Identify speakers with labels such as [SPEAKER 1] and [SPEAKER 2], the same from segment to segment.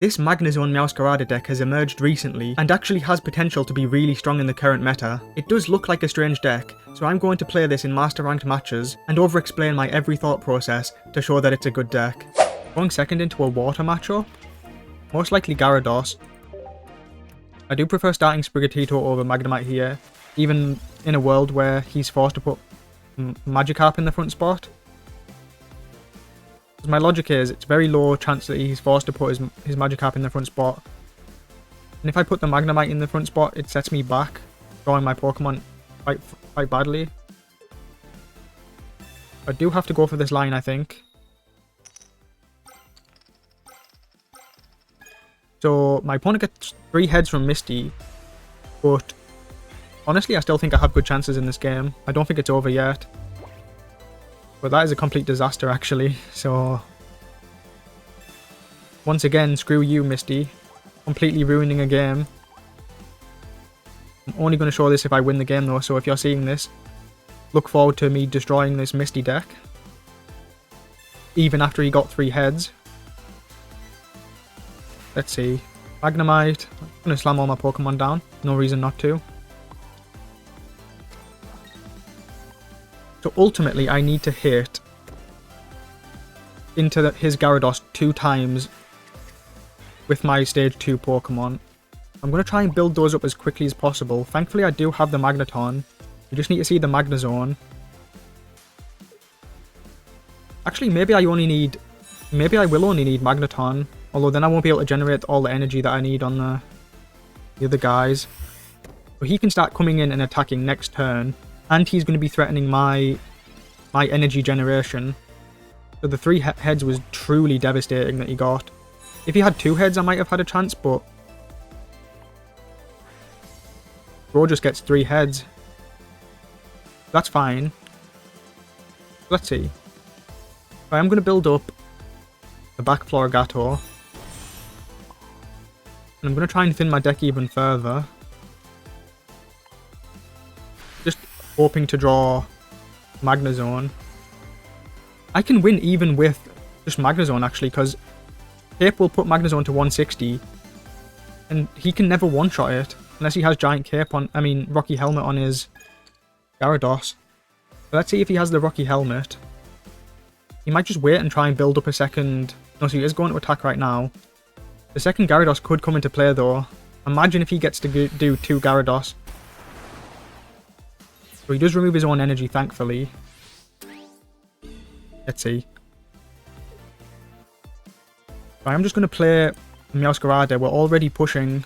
[SPEAKER 1] This Magnezone Meowscarada deck has emerged recently and actually has potential to be really strong in the current meta. It does look like a strange deck, so I'm going to play this in Master Ranked matches and over-explain my every thought process to show that it's a good deck. Going second into a water matchup? Most likely Gyarados. I do prefer starting Sprigatito over Magnemite here, even in a world where he's forced to put Magikarp in the front spot. Because my logic is, it's very low chance that he's forced to put his Magikarp in the front spot. And if I put the Magnemite in the front spot, it sets me back, drawing my Pokemon quite badly. I do have to go for this line, I think. So my opponent gets 3 heads from Misty, but honestly I still think I have good chances in this game. I don't think it's over yet. But that is a complete disaster actually, so once again, screw you Misty. Completely ruining a game. I'm only going to show this if I win the game though, so if you're seeing this, look forward to me destroying this Misty deck. Even after he got 3 heads. Let's see. Magnemite. I'm going to slam all my Pokemon down. No reason not to. So ultimately, I need to hit into his Gyarados 2 times with my stage 2 Pokemon. I'm going to try and build those up as quickly as possible. Thankfully, I do have the Magneton. We just need to see the Magnezone. Actually, maybe I will only need Magneton. Although then I won't be able to generate all the energy that I need on the other guys. But he can start coming in and attacking next turn. And he's going to be threatening my energy generation. So the 3 heads was truly devastating that he got. If he had 2 heads I might have had a chance, but Bro just gets 3 heads. That's fine. Let's see. I'm going to build up the back Florigato. And I'm going to try and thin my deck even further. Just hoping to draw Magnezone. I can win even with just Magnezone actually, because Cape will put Magnezone to 160. And he can never one-shot it. Unless he has Giant Cape on, Rocky Helmet on his Gyarados. But let's see if he has the Rocky Helmet. He might just wait and try and build up a second. No, so he is going to attack right now. The second Gyarados could come into play though. Imagine if he gets to do 2 Gyarados. So he does remove his own energy, thankfully. Let's see. Right, I'm just going to play Meowscarada. We're already pushing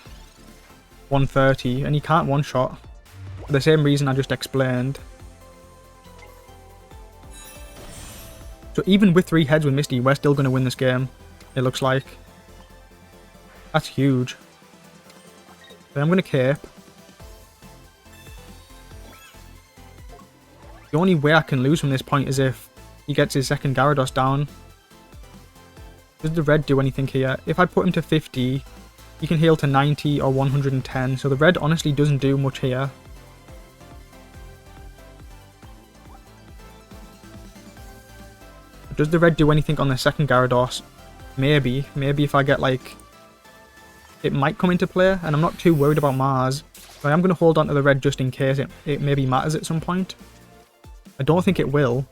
[SPEAKER 1] 130 and he can't one-shot. For the same reason I just explained. So even with 3 heads with Misty, we're still going to win this game. It looks like. That's huge. So I'm going to Cape. The only way I can lose from this point is if he gets his second Gyarados down. Does the red do anything here? If I put him to 50, he can heal to 90 or 110. So the red honestly doesn't do much here. Does the red do anything on the second Gyarados? Maybe. Maybe if I get like... It might come into play, and I'm not too worried about Mars. But I am going to hold on to the red just in case it maybe matters at some point. I don't think it will.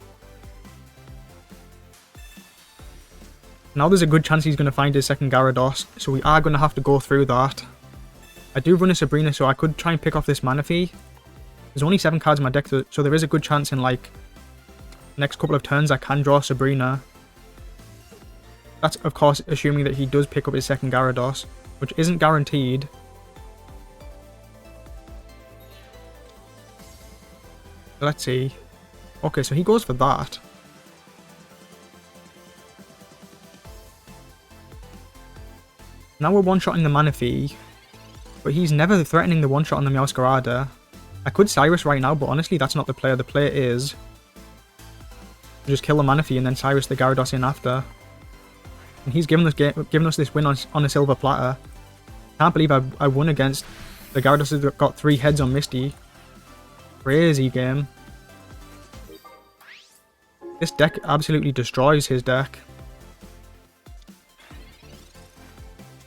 [SPEAKER 1] Now there's a good chance he's going to find his second Gyarados, so we are going to have to go through that. I do run a Sabrina, so I could try and pick off this Manaphy. There's only 7 cards in my deck, so there is a good chance in like... next couple of turns I can draw Sabrina. That's of course assuming that he does pick up his second Gyarados, which isn't guaranteed. Let's see. Okay, so he goes for that. Now we're one-shotting the Manaphy, but he's never threatening the one-shot on the Meowscarada. I could Cyrus right now, but honestly that's not the play. The play is just kill the Manaphy and then Cyrus the Gyarados in after. And he's given us this win on a silver platter. Can't believe I won against the Gyarados that got 3 heads on Misty. Crazy game. This deck absolutely destroys his deck.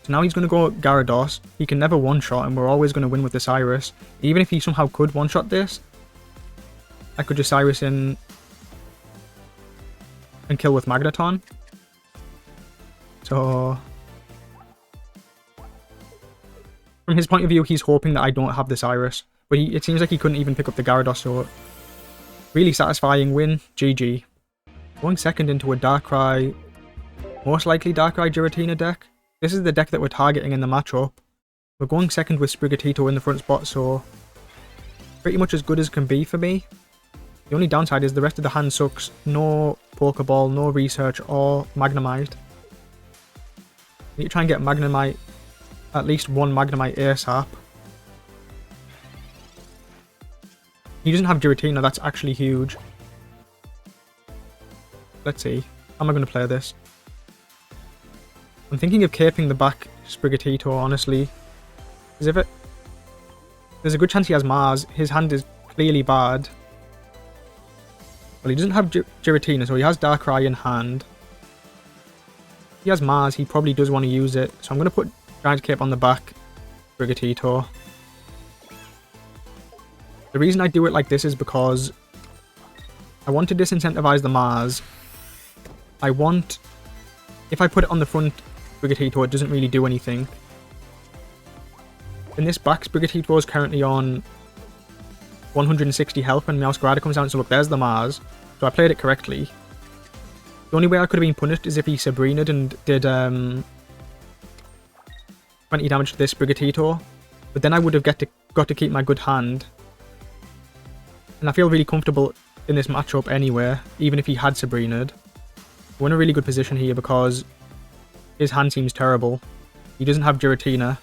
[SPEAKER 1] So now he's going to go Gyarados. He can never one-shot, and we're always going to win with the Cyrus. Even if he somehow could one-shot this, I could just Cyrus in and kill with Magneton. So from his point of view, he's hoping that I don't have the Cyrus. But it seems like he couldn't even pick up the Gyarados, so really satisfying win. GG. Going second into a Darkrai, most likely Darkrai Giratina deck. This is the deck that we're targeting in the matchup. We're going second with Sprigatito in the front spot, so pretty much as good as can be for me. The only downside is the rest of the hand sucks. No Pokeball, no Research, or Magnemite. I need to try and get Magnemite, at least one Magnemite ASAP. He doesn't have Giratina, that's actually huge. Let's see. How am I going to play this? I'm thinking of caping the back Sprigatito, honestly. Because there's a good chance he has Mars. His hand is clearly bad. Well, he doesn't have Giratina, so he has Darkrai in hand. If he has Mars, he probably does want to use it. So I'm going to put Giant Cape on the back Sprigatito. The reason I do it like this is because I want to disincentivize the Mars. If I put it on the front Sprigatito, it doesn't really do anything. In this back, Sprigatito is currently on 160 health when Meowscarada comes down. So look, there's the Mars. So I played it correctly. The only way I could have been punished is if he Sabrina'd and did 20 damage to this Sprigatito. But then I would have got to keep my good hand. And I feel really comfortable in this matchup anyway, even if he had Sabrina'd. We're in a really good position here because his hand seems terrible. He doesn't have Giratina.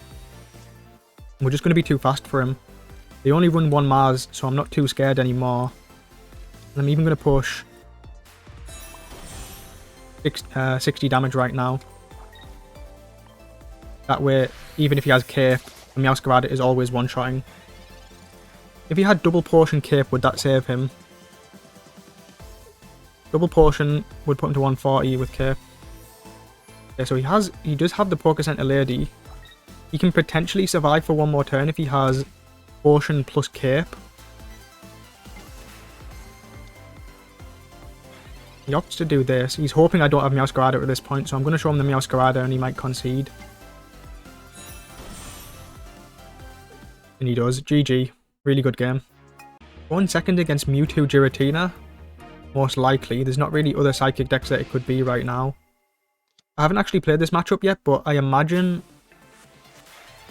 [SPEAKER 1] We're just going to be too fast for him. They only run one Mars, so I'm not too scared anymore. And I'm even going to push 60 damage right now. That way, even if he has Cape, the Meowscarada is always one-shotting. If he had double potion Cape, would that save him? Double potion would put him to 140 with Cape. Okay, so he does have the Poké Center Lady. He can potentially survive for one more turn if he has potion plus Cape. He opts to do this. He's hoping I don't have Meowscarada at this point, so I'm going to show him the Meowscarada and he might concede. And he does. GG. Really good game. Going second against Mewtwo Giratina. Most likely. There's not really other Psychic decks that it could be right now. I haven't actually played this matchup yet, but I imagine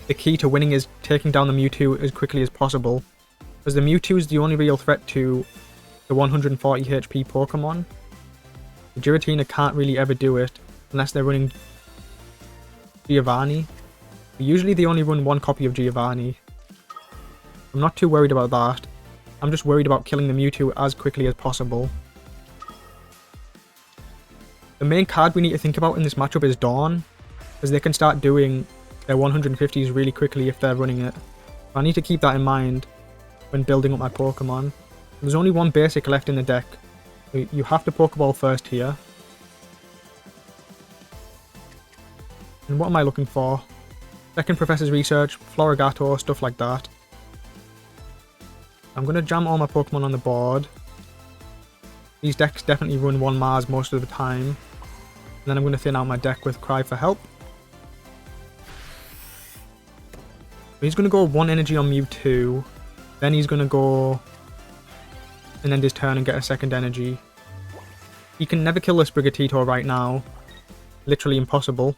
[SPEAKER 1] the key to winning is taking down the Mewtwo as quickly as possible. Because the Mewtwo is the only real threat to the 140 HP Pokemon. The Giratina can't really ever do it unless they're running Giovanni. Usually they only run one copy of Giovanni. I'm not too worried about that. I'm just worried about killing the Mewtwo as quickly as possible. The main card we need to think about in this matchup is Dawn, because they can start doing their 150s really quickly if they're running it. I need to keep that in mind when building up my Pokemon. There's only one basic left in the deck. You have to Pokeball first here. And what am I looking for? Second Professor's Research, Florigato, stuff like that. I'm going to jam all my Pokemon on the board. These decks definitely run one Mars most of the time. And then I'm going to thin out my deck with Cry for Help. He's going to go one energy on Mewtwo. Then he's going to go and end his turn and get a second energy. He can never kill the Sprigatito right now. Literally impossible.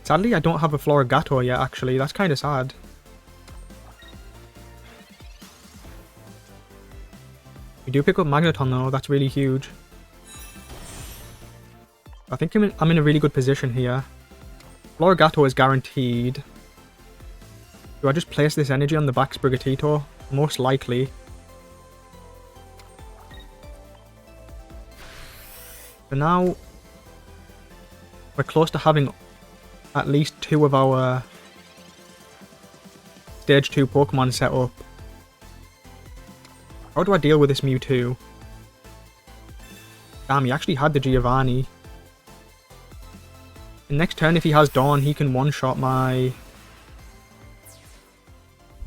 [SPEAKER 1] Sadly, I don't have a Florigato yet, actually. That's kind of sad. We do pick up Magneton, though. That's really huge. I think I'm in a really good position here. Florigato is guaranteed. Do I just place this energy on the back Sprigatito? Most likely. But now we're close to having at least 2 of our Stage 2 Pokemon set up. How do I deal with this Mewtwo? Damn, he actually had the Giovanni. And next turn, if he has Dawn, he can one-shot my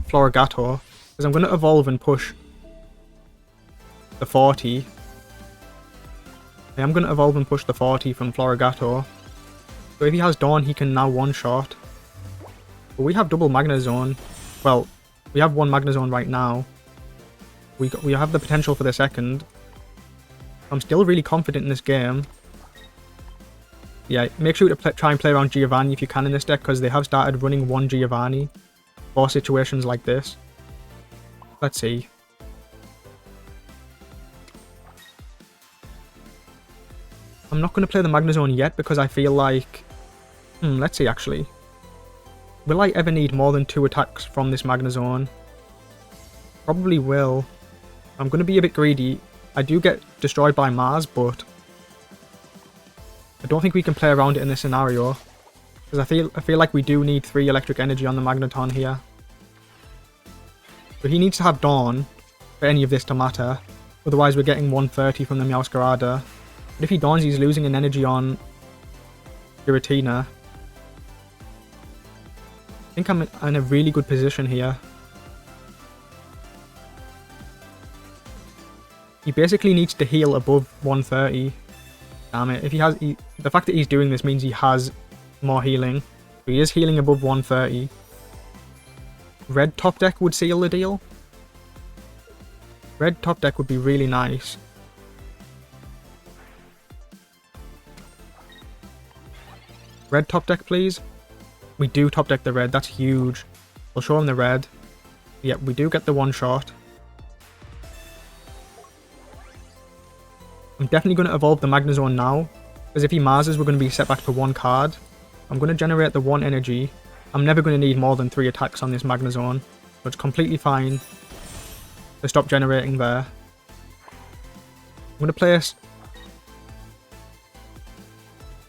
[SPEAKER 1] Florigator. Because I'm going to evolve and push the 40. I am going to evolve and push the 40 from Florigator. So if he has Dawn, he can now one-shot. But we have double Magnezone. Well, we have one Magnezone right now. We have the potential for the second. I'm still really confident in this game. Yeah, make sure to try and play around Giovanni if you can in this deck, because they have started running one Giovanni for situations like this. Let's see. I'm not going to play the Magnezone yet because I feel like... let's see actually. Will I ever need more than 2 attacks from this Magnezone? Probably will. I'm going to be a bit greedy. I do get destroyed by Mars, but I don't think we can play around it in this scenario. Because I feel like we do need 3 electric energy on the Magneton here. But he needs to have Dawn for any of this to matter. Otherwise we're getting 130 from the Meowscarada. But if he Dawns, he's losing an energy on Giratina. I think I'm in a really good position here. He basically needs to heal above 130. Damn it. If he has... the fact that he's doing this means he has more healing. So he is healing above 130. Red top deck would seal the deal. Red top deck would be really nice. Red top deck, please. We do top deck the red. That's huge. We'll show him the red. Yep, we do get the one shot. I'm definitely going to evolve the Magnezone now, because if he Marses, we're going to be set back to 1 card. I'm going to generate the 1 energy. I'm never going to need more than 3 attacks on this Magnezone, so it's completely fine to stop generating there. I'm going to place...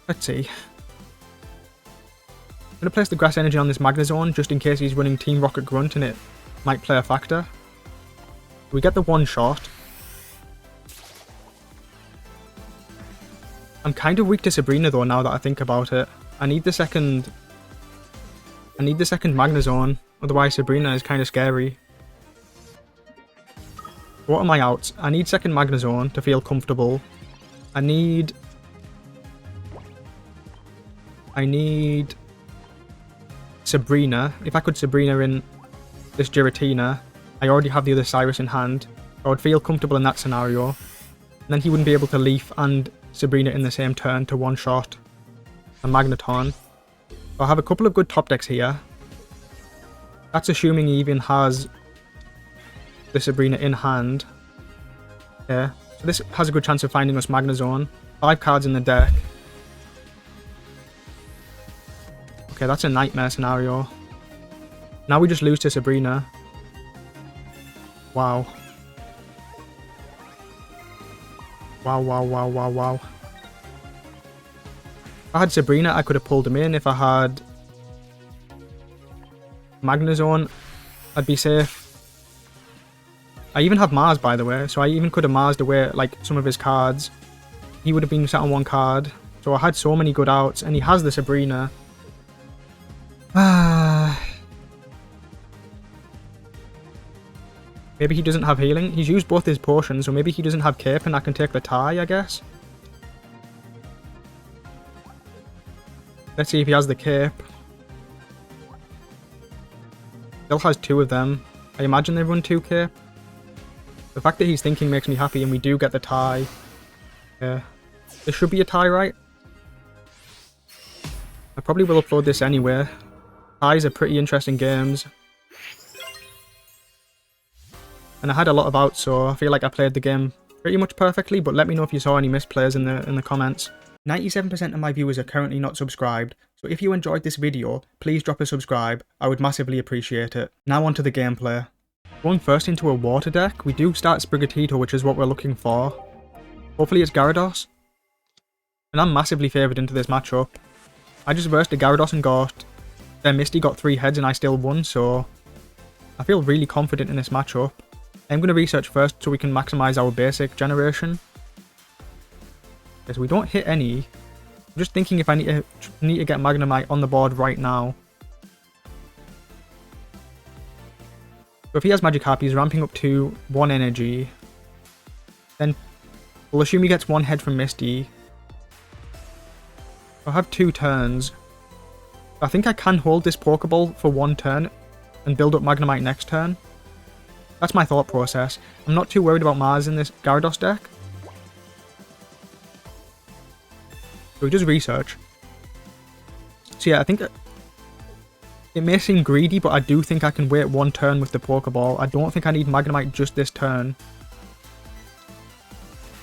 [SPEAKER 1] let's see. I'm going to place the Grass Energy on this Magnezone, just in case he's running Team Rocket Grunt and it might play a factor. We get the 1 shot. I'm kind of weak to Sabrina though, now that I think about it. I need the second Magnezone, otherwise Sabrina is kind of scary. What are my outs? I need second Magnezone to feel comfortable. I need Sabrina. If I could Sabrina in this Giratina, I already have the other Cyrus in hand. I would feel comfortable in that scenario. And then he wouldn't be able to Leaf and Sabrina in the same turn to one-shot a Magneton. I'll have a couple of good top decks here. That's assuming he even has the Sabrina in hand. Yeah, so this has a good chance of finding us Magnezone. 5 cards in the deck. Okay, that's a nightmare scenario. Now we just lose to Sabrina. Wow. Wow. If I had Sabrina, I could have pulled him in. If I had Magnezone, I'd be safe. I even have Mars, by the way, so I even could have Marsed away like some of his cards. He would have been sat on 1 card. So I had so many good outs, and he has the Sabrina. Maybe he doesn't have healing. He's used both his potions, so maybe he doesn't have cape and I can take the tie, I guess. Let's see if he has the cape. Still has 2 of them. I imagine they run 2 cape. The fact that he's thinking makes me happy, and we do get the tie. Yeah. There should be a tie, right? I probably will upload this anyway. Ties are pretty interesting games. And I had a lot of outs, so I feel like I played the game pretty much perfectly, but let me know if you saw any misplays in the comments. 97% of my viewers are currently not subscribed, so if you enjoyed this video, please drop a subscribe. I would massively appreciate it. Now on to the gameplay. Going first into a water deck, we do start Sprigatito, which is what we're looking for. Hopefully it's Gyarados. And I'm massively favoured into this matchup. I just versed a Gyarados and got... their Misty got 3 heads and I still won, so... I feel really confident in this matchup. I'm going to research first so we can maximise our basic generation. Okay, so we don't hit any. I'm just thinking if I need to get Magnemite on the board right now. So if he has Magic Harp, he's ramping up to 1 energy. Then we'll assume he gets 1 head from Misty. I'll have 2 turns. I think I can hold this Pokeball for 1 turn and build up Magnemite next turn. That's my thought process. I'm not too worried about Mars in this Gyarados deck. So he does research. So yeah, I think it may seem greedy, but I do think I can wait 1 turn with the Pokeball. I don't think I need Magnemite just this turn.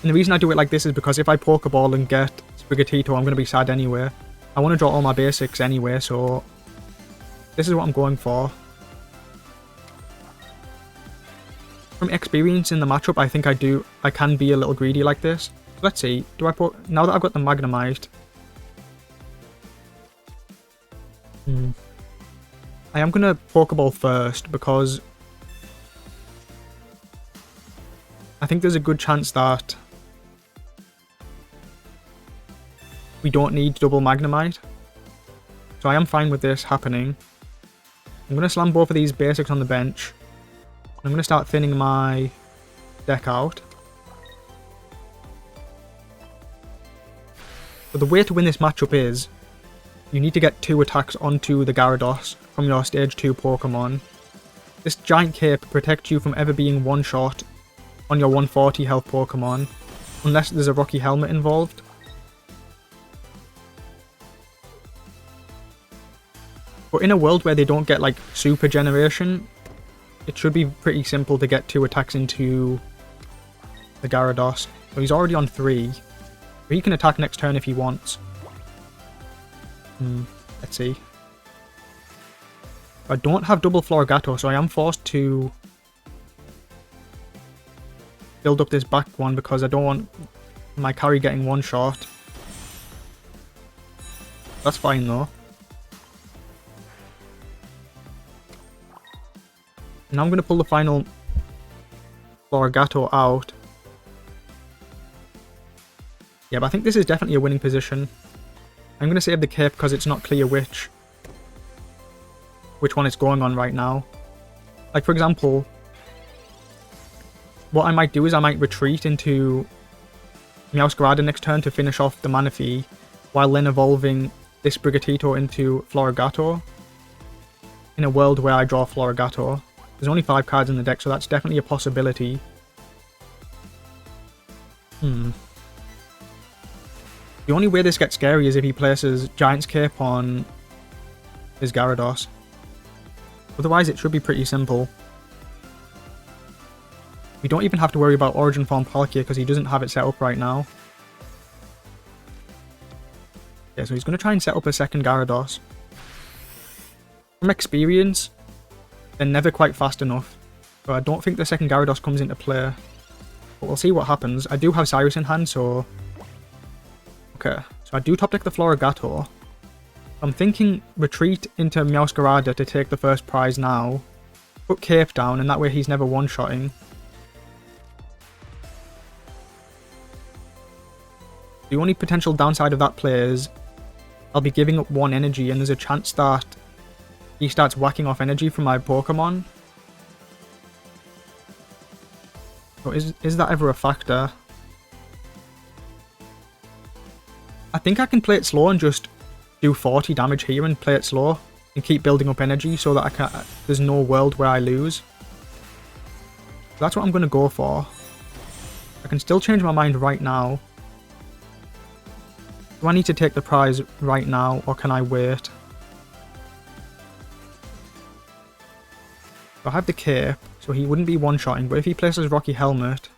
[SPEAKER 1] And the reason I do it like this is because if I Pokeball and get Sprigatito, I'm going to be sad anyway. I want to draw all my basics anyway, so this is what I'm going for. From experience in the matchup, I think I can be a little greedy like this. Let's see, now that I've got the Magnemite, I am going to Pokeball first because I think there's a good chance that we don't need double Magnemite. So I am fine with this happening. I'm going to slam both of these basics on the bench. I'm going to start thinning my deck out. But the way to win this matchup is you need to get 2 attacks onto the Gyarados from your stage 2 Pokemon. This giant cape protects you from ever being one-shot on your 140 health Pokemon, unless there's a Rocky Helmet involved. But in a world where they don't get like Super Generation, it should be pretty simple to get 2 attacks into the Gyarados. So he's already on 3. But he can attack next turn if he wants. Let's see. I don't have double Florigato, so I am forced to build up this back one because I don't want my carry getting one shot. That's fine though. Now I'm going to pull the final Florigato out. Yeah, but I think this is definitely a winning position. I'm going to save the cape because it's not clear which one it's going on right now. Like, for example, what I might do is I might retreat into Meowscarada next turn to finish off the Manaphy, while then evolving this Sprigatito into Florigato in a world where I draw Florigato. There's only 5 cards in the deck, so that's definitely a possibility. The only way this gets scary is if he places Giant's Cape on his Gyarados. Otherwise, it should be pretty simple. We don't even have to worry about Origin Form Palkia because he doesn't have it set up right now. Yeah, so he's going to try and set up a second Gyarados. From experience, they're never quite fast enough, so I don't think the second Gyarados comes into play. But we'll see what happens. I do have Cyrus in hand, so... Okay, so I do top deck the Florigato. I'm thinking retreat into Meowscarada to take the first prize now. Put Cape down, and that way he's never one-shotting. The only potential downside of that play is I'll be giving up 1 energy, and there's a chance that he starts whacking off energy from my Pokemon. So is that ever a factor? I think I can play it slow and just do 40 damage here and play it slow and keep building up energy so that there's no world where I lose. So that's what I'm going to go for. I can still change my mind right now. Do I need to take the prize right now, or can I wait? I have the cape, so he wouldn't be one-shotting, but if he places Rocky Helmet...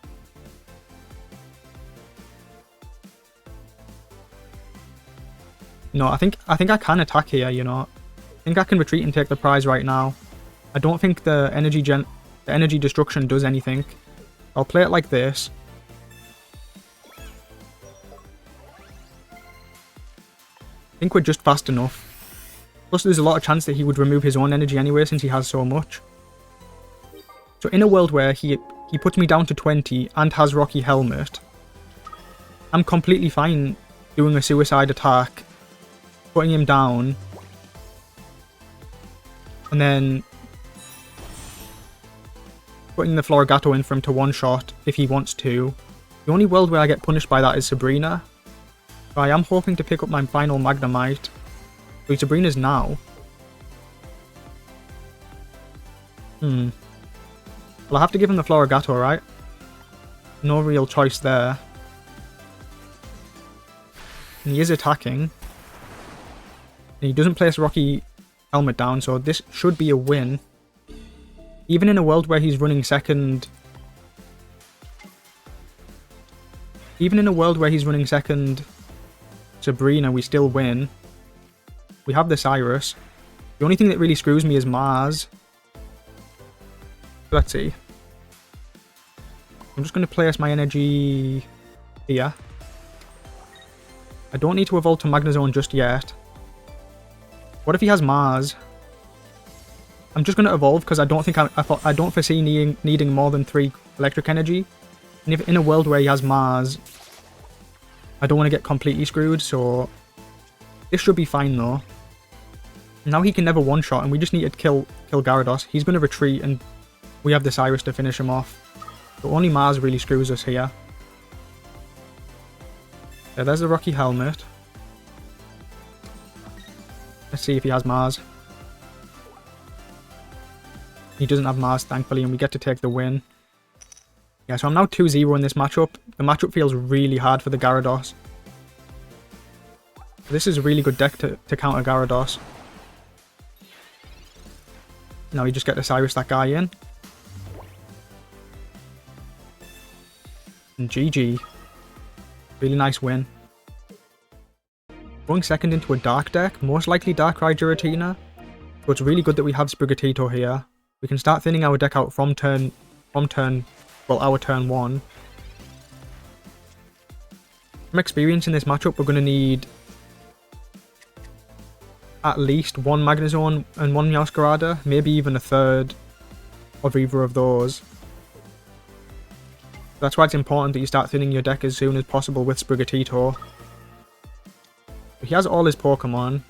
[SPEAKER 1] No, I think I can attack here, you know. I think I can retreat and take the prize right now. I don't think the energy destruction does anything. I'll play it like this. I think we're just fast enough. Plus there's a lot of chance that he would remove his own energy anyway since he has so much. So in a world where he puts me down to 20 and has Rocky Helmet, I'm completely fine doing a suicide attack, putting him down, and then putting the Florigato in for him to one-shot if he wants to. The only world where I get punished by that is Sabrina. So I am hoping to pick up my final Magnemite. So Sabrina's now. Well, I have to give him the Florigato, right? No real choice there. And he is attacking. And he doesn't place Rocky Helmet down, so this should be a win. Even in a world where he's running second... Even in a world where he's running second Sabrina, we still win. We have the Cyrus. The only thing that really screws me is Mars. Let's see. I'm just going to place my energy here. I don't need to evolve to Magnezone just yet. What if he has Mars? I'm just going to evolve because I don't think I don't foresee needing more than 3 electric energy. And if in a world where he has Mars, I don't want to get completely screwed, so this should be fine though. Now he can never one-shot, and we just need to kill Gyarados. He's going to retreat, and we have the Cyrus to finish him off. So only Mars really screws us here. Yeah, there's the Rocky Helmet. Let's see if he has Mars. He doesn't have Mars, thankfully, and we get to take the win. Yeah, so I'm now 2-0 in this matchup. The matchup feels really hard for the Gyarados. This is a really good deck to counter Gyarados. Now we just get to Cyrus that guy in. And GG. Really nice win. Going second into a Dark deck, most likely Darkrai Giratina. So it's really good that we have Sprigatito here. We can start thinning our deck out from turn, our turn 1. From experience in this matchup, we're going to need at least 1 Magnezone and 1 Meowscarada, maybe even a third of either of those. That's why it's important that you start thinning your deck as soon as possible with Sprigatito. He has all his Pokemon.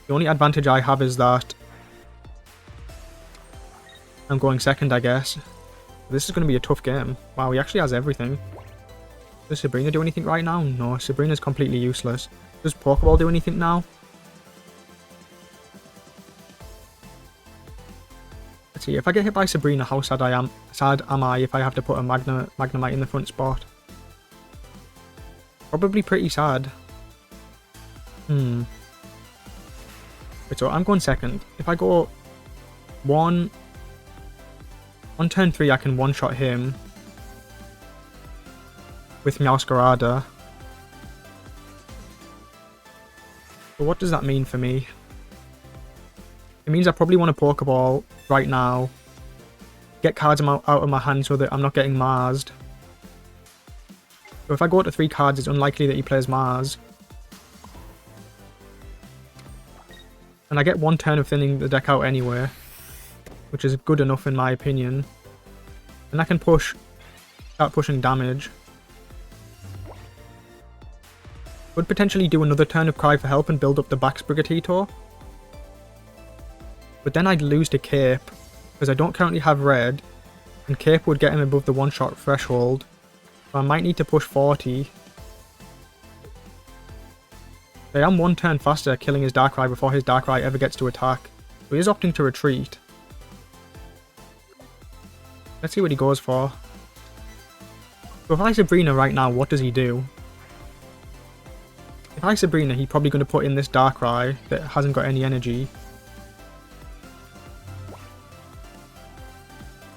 [SPEAKER 1] The only advantage I have is that I'm going second, I guess. This is going to be a tough game. Wow, he actually has everything. Does Sabrina do anything right now? No, Sabrina's completely useless. Does Pokeball do anything now? Let's see, if I get hit by Sabrina, how sad am I if I have to put a Magnemite in the front spot? Probably pretty sad. Wait, so I'm going second. If I go 1... On turn 3, I can one-shot him with Meowscarada. But what does that mean for me? It means I probably want a Pokeball right now. Get cards out of my hand so that I'm not getting Marsed. So if I go to 3 cards, it's unlikely that he plays Mars. And I get 1 turn of thinning the deck out anyway, which is good enough in my opinion. And I can start pushing damage. Would potentially do another turn of Cry for Help and build up the back Sprigatito. But then I'd lose to Cape, because I don't currently have red, and Cape would get him above the one-shot threshold. So I might need to push 40. I am 1 turn faster killing his Darkrai before his Darkrai ever gets to attack. So he is opting to retreat. Let's see what he goes for. So if I Sabrina right now, what does he do? If I Sabrina, he's probably going to put in this Darkrai that hasn't got any energy.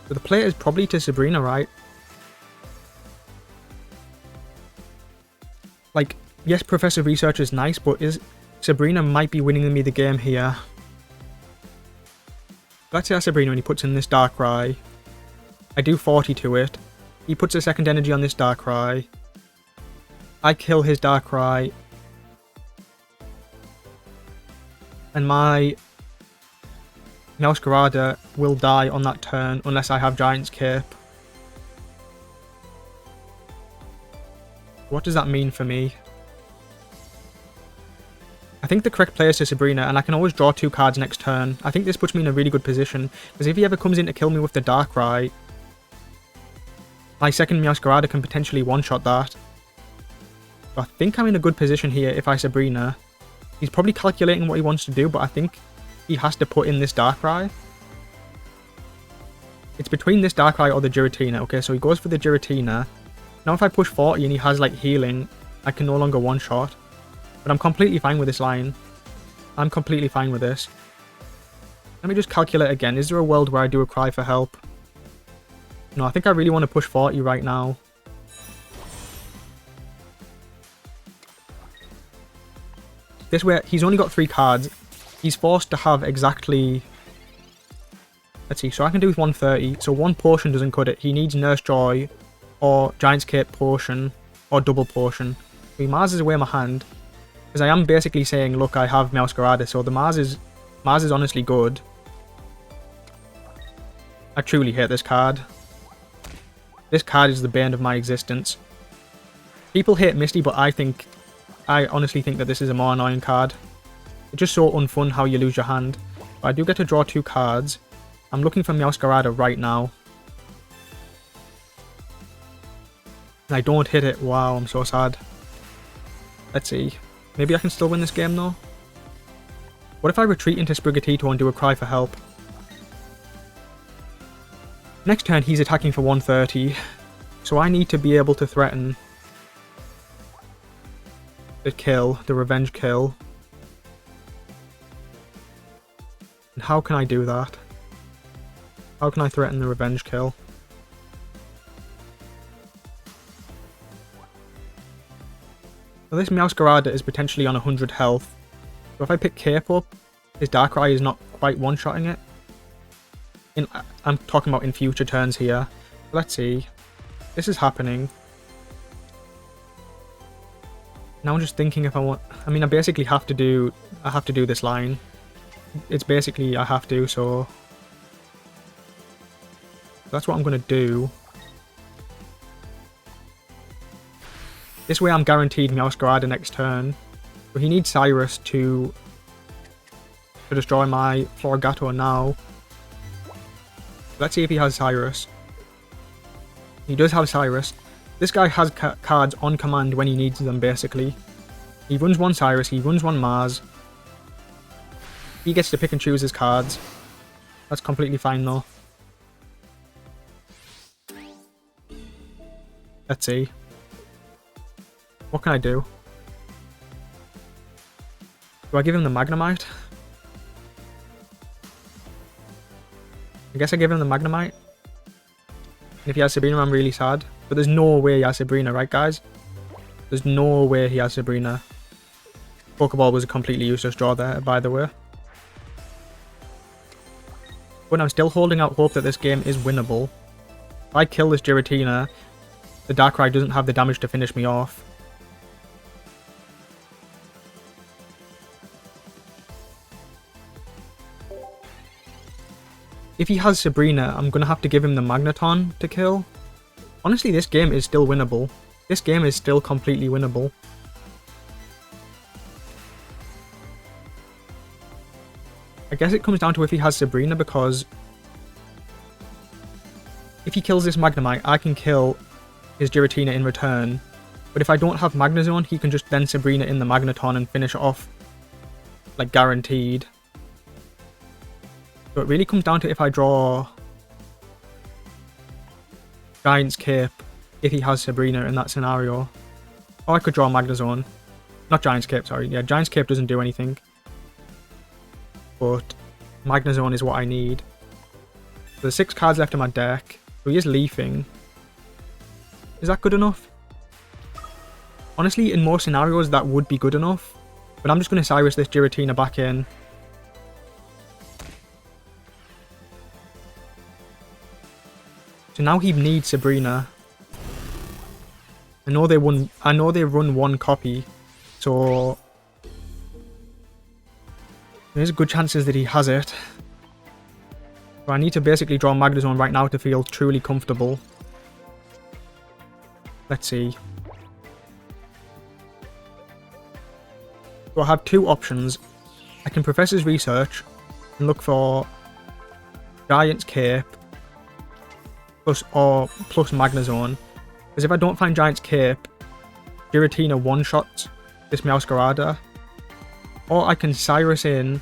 [SPEAKER 1] So the play is probably to Sabrina, right? Like, yes, Professor Research is nice, but Sabrina might be winning me the game here. Let's say Sabrina when he puts in this Darkrai. I do 40 to it. He puts a second energy on this Darkrai. I kill his Darkrai. And my Meowscarada will die on that turn unless I have Giant's Cape. What does that mean for me? I think the correct player is to Sabrina, and I can always draw 2 cards next turn. I think this puts me in a really good position, because if he ever comes in to kill me with the Darkrai, my second Meowscarada can potentially one-shot that. So I think I'm in a good position here if I Sabrina. He's probably calculating what he wants to do, but I think he has to put in this Darkrai. It's between this Darkrai or the Giratina. Okay, so he goes for the Giratina. Now if I push 40 and he has like healing, I can no longer one-shot. But I'm completely fine with this line. I'm completely fine with this. Let me just calculate again. Is there a world where I do a cry for help? No, I think I really want to push 40 right now. This way, he's only got 3 cards. He's forced to have exactly... Let's see, so I can do with 130. So 1 potion doesn't cut it. He needs Nurse Joy, or Giant's Cape Potion, or Double Potion. So he Marses away my hand. Because I am basically saying, look, I have Meowscarada, so the Mars is honestly good. I truly hate this card. This card is the bane of my existence. People hate Misty, but I honestly think that this is a more annoying card. It's just so unfun how you lose your hand. But I do get to draw 2 cards. I'm looking for Meowscarada right now. And I don't hit it. Wow, I'm so sad. Let's see. Maybe I can still win this game though. What if I retreat into Sprigatito and do a cry for help? Next turn he's attacking for 130. So I need to be able to threaten the kill, the revenge kill. And how can I do that? How can I threaten the revenge kill? So this Meowscarada is potentially on 100 health. So if I pick Cape up, his Darkrai is not quite one-shotting it. I'm talking about in future turns here. Let's see. This is happening. Now I'm just thinking if I want... I mean, I basically have to do... I have to do this line. It's basically I have to, so... That's what I'm going to do. This way I'm guaranteed Meowscarada next turn. But he needs Cyrus to destroy my Florigato now. Let's see if he has Cyrus. He does have Cyrus. This guy has cards on command when he needs them, basically. He runs 1 Cyrus, he runs 1 Mars. He gets to pick and choose his cards. That's completely fine though. Let's see. What can I do? Do I give him the Magnemite? I guess I give him the Magnemite. And if he has Sabrina, I'm really sad. But there's no way he has Sabrina, right guys? There's no way he has Sabrina. Pokeball was a completely useless draw there, by the way. But I'm still holding out hope that this game is winnable. If I kill this Giratina, the Darkrai doesn't have the damage to finish me off. If he has Sabrina, I'm going to have to give him the Magneton to kill. Honestly, this game is still winnable. This game is still completely winnable. I guess it comes down to if he has Sabrina, because if he kills this Magnemite, I can kill his Giratina in return. But if I don't have Magnezone, he can just then Sabrina in the Magneton and finish it off, like, guaranteed. So it really comes down to if I draw Giant's Cape, if he has Sabrina in that scenario. Or I could draw Magnezone. Not Giant's Cape, sorry. Yeah, Giant's Cape doesn't do anything. But Magnezone is what I need. So there's 6 cards left in my deck. So he is leafing. Is that good enough? Honestly, in most scenarios that would be good enough. But I'm just going to Cyrus this Giratina back in. So now he needs Sabrina. I know they run 1 copy, so there's good chances that he has it. So I need to basically draw Magnezone right now to feel truly comfortable. Let's see. So I have two options. I can Professor's Research and look for Giant's Cape plus Magnezone. Because if I don't find Giant's Cape, Giratina one-shots this Meowscarada. Or I can Cyrus in.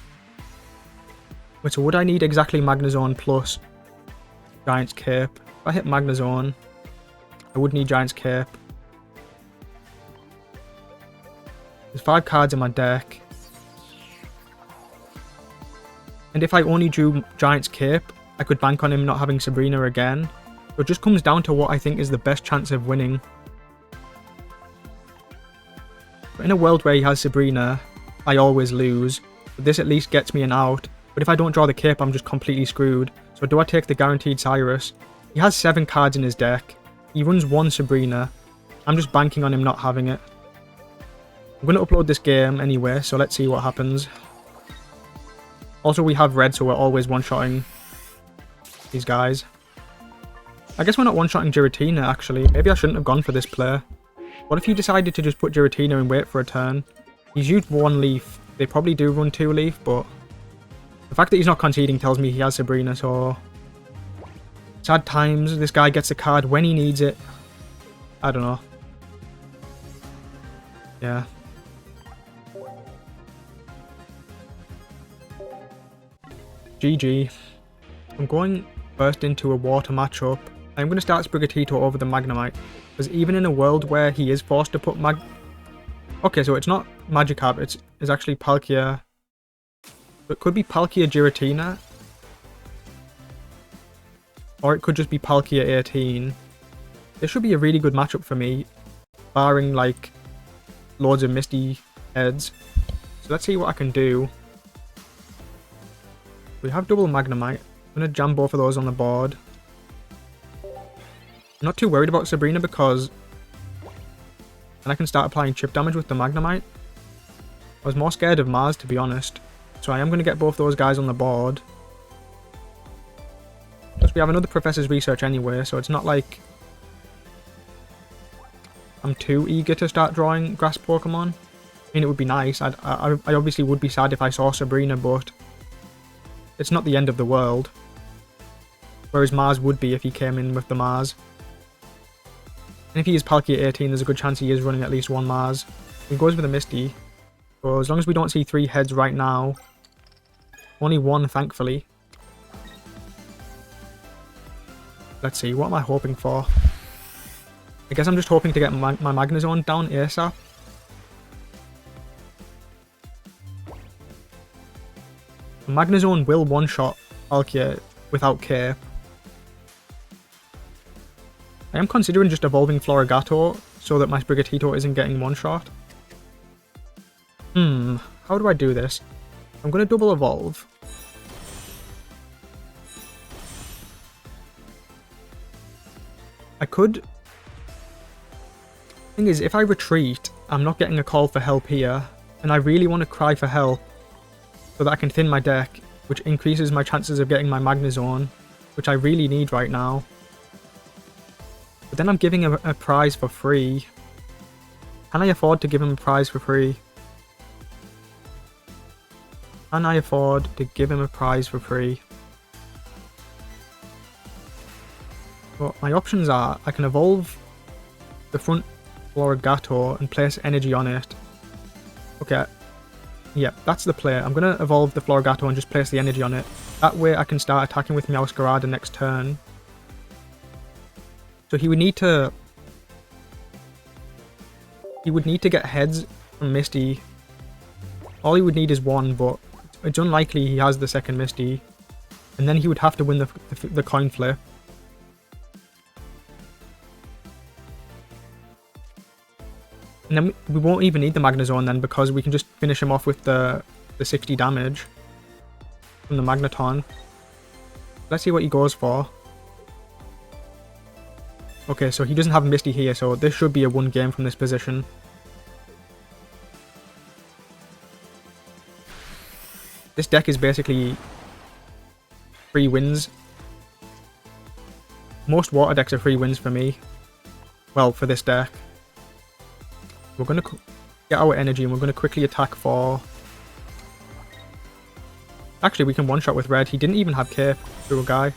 [SPEAKER 1] Wait, so would I need exactly Magnezone plus Giant's Cape? If I hit Magnezone, I would need Giant's Cape. There's 5 cards in my deck. And if I only drew Giant's Cape, I could bank on him not having Sabrina again. So it just comes down to what I think is the best chance of winning. But in a world where he has Sabrina, I always lose. But this at least gets me an out. But if I don't draw the Cape, I'm just completely screwed. So do I take the guaranteed Cyrus? He has 7 cards in his deck. He runs 1 Sabrina. I'm just banking on him not having it. I'm going to upload this game anyway, so let's see what happens. Also, we have red, so we're always one-shotting these guys. I guess we're not one-shotting Giratina, actually. Maybe I shouldn't have gone for this play. What if you decided to just put Giratina and wait for a turn? He's used 1 leaf. They probably do run 2 leaf, but the fact that he's not conceding tells me he has Sabrina, so sad times. This guy gets a card when he needs it. I don't know. Yeah. GG. I'm going first into a water matchup. I'm going to start Sprigatito over the Magnemite. Because even in a world where he is forced to put Okay, so it's not Magikarp, it's actually Palkia. It could be Palkia Giratina. Or it could just be Palkia 18. This should be a really good matchup for me. Barring, like, loads of Misty heads. So let's see what I can do. We have double Magnemite. I'm going to jam both of those on the board. I'm not too worried about Sabrina because then I can start applying chip damage with the Magnemite. I was more scared of Mars, to be honest. So I am going to get both those guys on the board. Plus we have another Professor's Research anyway, so it's not like I'm too eager to start drawing grass Pokemon. I mean, it would be nice. I obviously would be sad if I saw Sabrina, but it's not the end of the world. Whereas Mars would be if he came in with the Mars. And if he is Palkia 18, there's a good chance he is running at least 1 Mars. He goes with a Misty. So as long as we don't see 3 heads right now. Only 1, thankfully. Let's see, what am I hoping for? I guess I'm just hoping to get my Magnezone down ASAP. Magnezone will one-shot Palkia without Cape. I am considering just evolving Florigato so that my Sprigatito isn't getting one-shot. How do I do this? I'm going to double evolve. I could... Thing is, if I retreat, I'm not getting a call for help here, and I really want to cry for help so that I can thin my deck, which increases my chances of getting my Magnezone, which I really need right now. But then I'm giving him a prize for free. Can I afford to give him a prize for free? Can I afford to give him a prize for free? Well, my options are, I can evolve the front Florigato and place energy on it. Okay. Yeah, that's the play. I'm going to evolve the Florigato and just place the energy on it. That way I can start attacking with Meowscarada next turn. So he would need to... He would need to get heads from Misty. All he would need is 1, but it's unlikely he has the second Misty. And then he would have to win the coin flip. And then we won't even need the Magnezone then, because we can just finish him off with the 60 damage from the Magneton. Let's see what he goes for. Okay, so he doesn't have Misty here, so this should be a 1 game from this position. This deck is basically 3 wins. Most water decks are 3 wins for me. Well, for this deck. We're going to get our energy, and we're going to quickly attack for... Actually, we can one-shot with red. He didn't even have cape through a guy.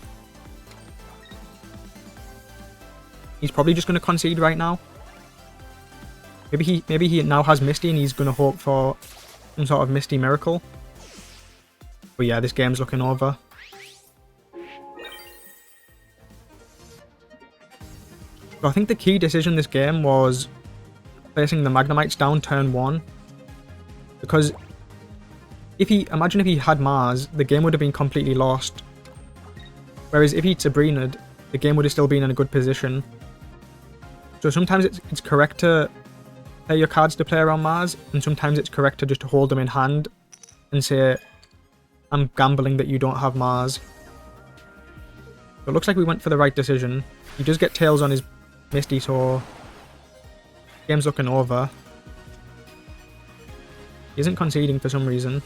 [SPEAKER 1] He's probably just going to concede right now. Maybe he now has Misty and he's going to hope for some sort of Misty miracle. But yeah, this game's looking over. So I think the key decision this game was placing the Magnemites down turn 1. Because imagine if he had Mars, the game would have been completely lost. Whereas if he'd Sabrina'd, the game would have still been in a good position. So sometimes it's correct to play your cards to play around Mars, and sometimes it's correct to just hold them in hand and say, I'm gambling that you don't have Mars. So it looks like we went for the right decision. He does get Tails on his Misty, so game's looking over. He isn't conceding for some reason.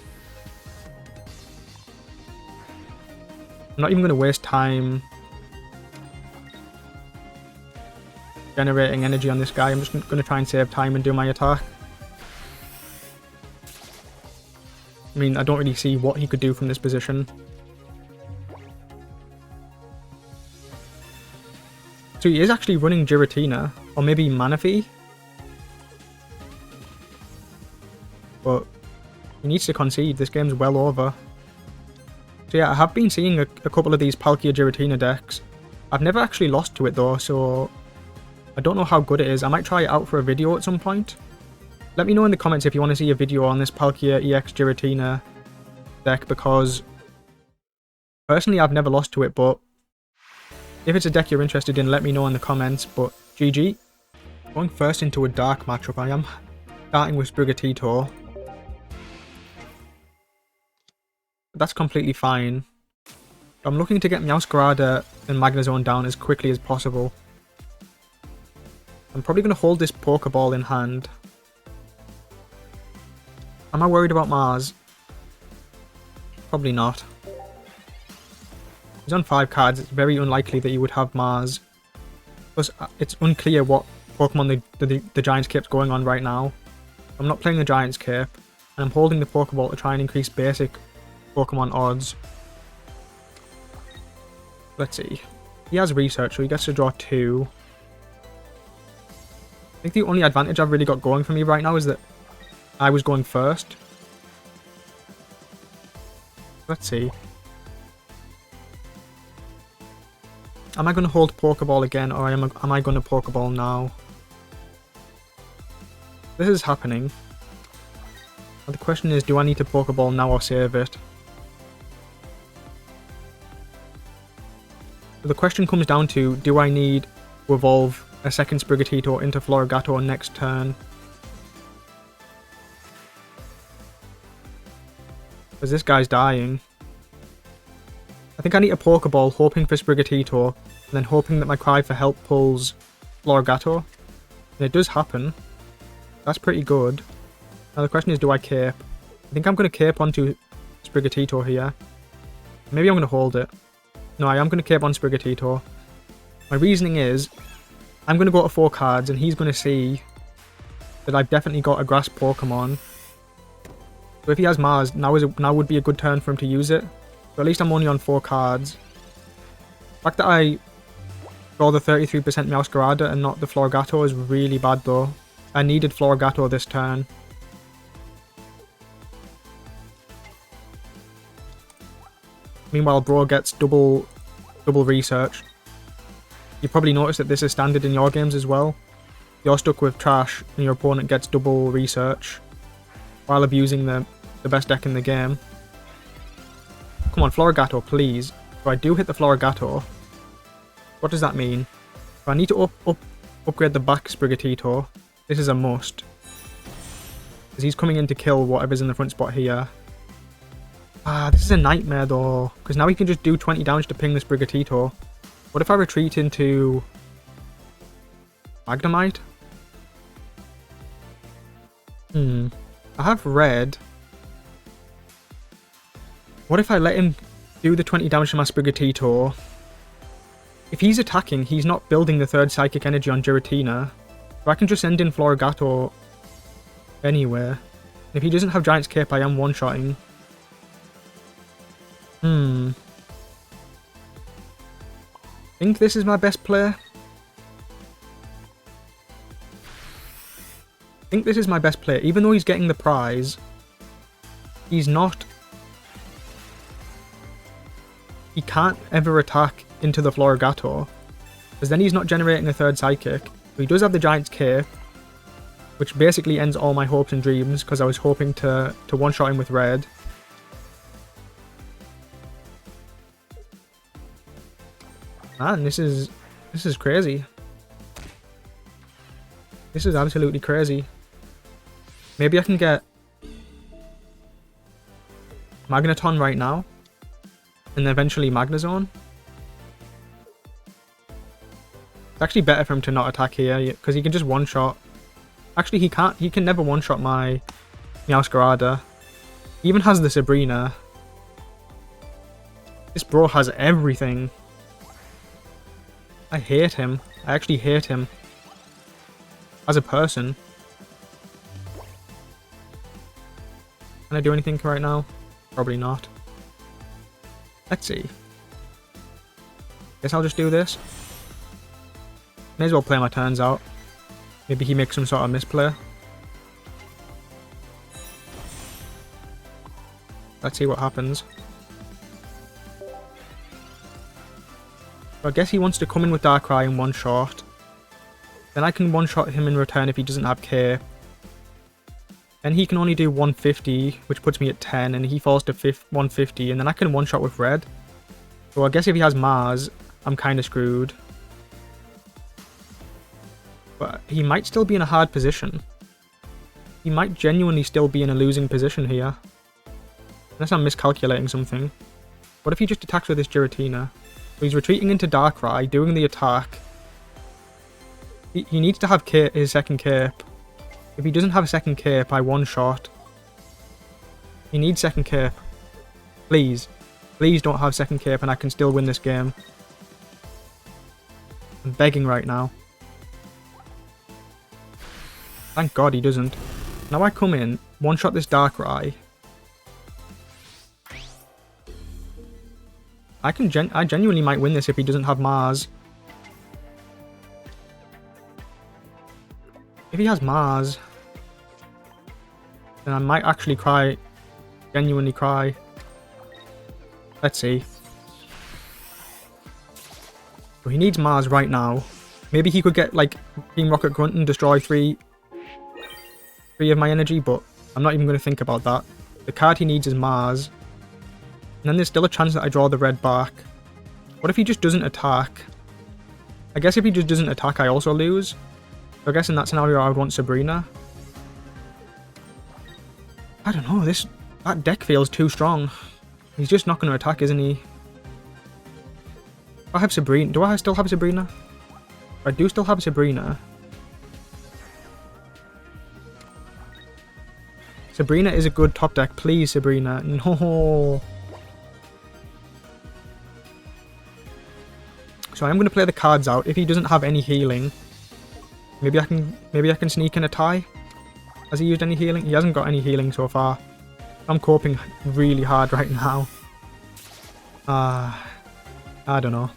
[SPEAKER 1] I'm not even going to waste time generating energy on this guy. I'm just going to try and save time and do my attack. I mean, I don't really see what he could do from this position. So he is actually running Giratina, or maybe Manaphy. But he needs to concede. This game's well over. So yeah, I have been seeing a couple of these Palkia Giratina decks. I've never actually lost to it though, so I don't know how good it is. I might try it out for a video at some point. Let me know in the comments if you want to see a video on this Palkia EX Giratina deck, because personally I've never lost to it, but if it's a deck you're interested in, let me know in the comments. But GG. Going first into a dark matchup, I am starting with Sprigatito. That's completely fine. I'm looking to get Meowscarada and Magnezone down as quickly as possible. I'm probably going to hold this Pokeball in hand. Am I worried about Mars? Probably not. He's on 5 cards. It's very unlikely that you would have Mars. Plus, it's unclear what Pokemon the Giant's Cape's going on right now. I'm not playing the Giant's Cape, and I'm holding the Pokeball to try and increase basic Pokemon odds. Let's see. He has Research, so he gets to draw 2. I think the only advantage I've really got going for me right now is that I was going first. Let's see. Am I going to hold Pokeball again, or am I going to Pokeball now? This is happening. Now the question is, do I need to Pokeball now or save it? So the question comes down to, do I need to evolve a second Sprigatito into Florigato next turn? Because this guy's dying. I think I need a Pokeball, hoping for Sprigatito, and then hoping that my cry for help pulls Florigato. And it does happen. That's pretty good. Now the question is, do I cape? I think I'm going to cape onto Sprigatito here. Maybe I'm going to hold it. No, I am going to cape on Sprigatito. My reasoning is, I'm going to go to 4 cards, and he's going to see that I've definitely got a Grass Pokemon. So if he has Mars, now would be a good turn for him to use it. So at least I'm only on 4 cards. The fact that I draw the 33% Meowscarada and not the Florigato is really bad though. I needed Florigato this turn. Meanwhile, Bro gets double research. You probably noticed that this is standard in your games as well. You're stuck with trash and your opponent gets double research while abusing the best deck in the game. Come on, Florigato, please. If I do hit the Florigato, what does that mean? If I need to upgrade the back Sprigatito, this is a must. Because he's coming in to kill whatever's in the front spot here. Ah, this is a nightmare though. Because now he can just do 20 damage to ping the Sprigatito. What if I retreat into Magnemite? I have red. What if I let him do the 20 damage to my Sprigatito? If he's attacking, he's not building the 3rd Psychic Energy on Giratina. So I can just send in Florigato anywhere. If he doesn't have Giant's Cape, I am one-shotting. I think this is my best play. I think this is my best play. Even though he's getting the prize, he's not... He can't ever attack into the Florigator, because then he's not generating a third Psychic. But he does have the Giant's Cape, which basically ends all my hopes and dreams, because I was hoping to one-shot him with red. Man, this is crazy. This is absolutely crazy. Maybe I can get Magneton right now, and then eventually Magnezone. It's actually better for him to not attack here, because he can just one-shot. Actually, he can't. He can never one-shot my Meowscarada. He even has the Sabrina. This bro has everything. I hate him. I actually hate him. As a person. Can I do anything right now? Probably not. Let's see. Guess I'll just do this. May as well play my turns out. Maybe he makes some sort of misplay. Let's see what happens. So I guess he wants to come in with Darkrai in one shot. Then I can one-shot him in return if he doesn't have K. Then he can only do 150, which puts me at 10, and he falls to 150, and then I can one-shot with red. So I guess if he has Mars, I'm kind of screwed. But he might still be in a hard position. He might genuinely still be in a losing position here. Unless I'm miscalculating something. What if he just attacks with his Giratina? So he's retreating into Darkrai, doing the attack. He needs to have his second cape. If he doesn't have a second cape, I one-shot. He needs second cape. Please. Please don't have second cape and I can still win this game. I'm begging right now. Thank God he doesn't. Now I come in, one-shot this Darkrai. I genuinely might win this if he doesn't have Mars. If he has Mars, then I might actually cry. Genuinely cry. Let's see. So he needs Mars right now. Maybe he could get, like, Team Rocket Grunt and destroy three of my energy, but I'm not even going to think about that. The card he needs is Mars. And then there's still a chance that I draw the red back. What if he just doesn't attack? I guess if he just doesn't attack, I also lose. So I guess in that scenario, I would want Sabrina. I don't know, that deck feels too strong. He's just not going to attack, isn't he? I have Sabrina. Do I still have Sabrina? I do still have Sabrina. Sabrina is a good top deck. Please, Sabrina. No. So I'm going to play the cards out. If he doesn't have any healing, maybe I can sneak in a tie. Has he used any healing? He hasn't got any healing so far. I'm coping really hard right now. I don't know.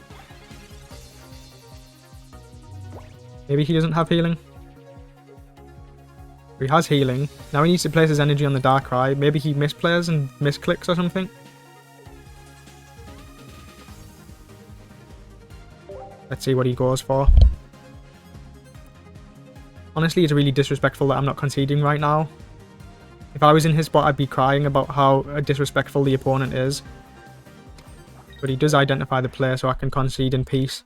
[SPEAKER 1] Maybe he doesn't have healing. He has healing. Now he needs to place his energy on the Darkrai. Maybe he misplays and misclicks or something. Let's see what he goes for. Honestly, it's really disrespectful that I'm not conceding right now. If I was in his spot, I'd be crying about how disrespectful the opponent is. But he does identify the player, so I can concede in peace.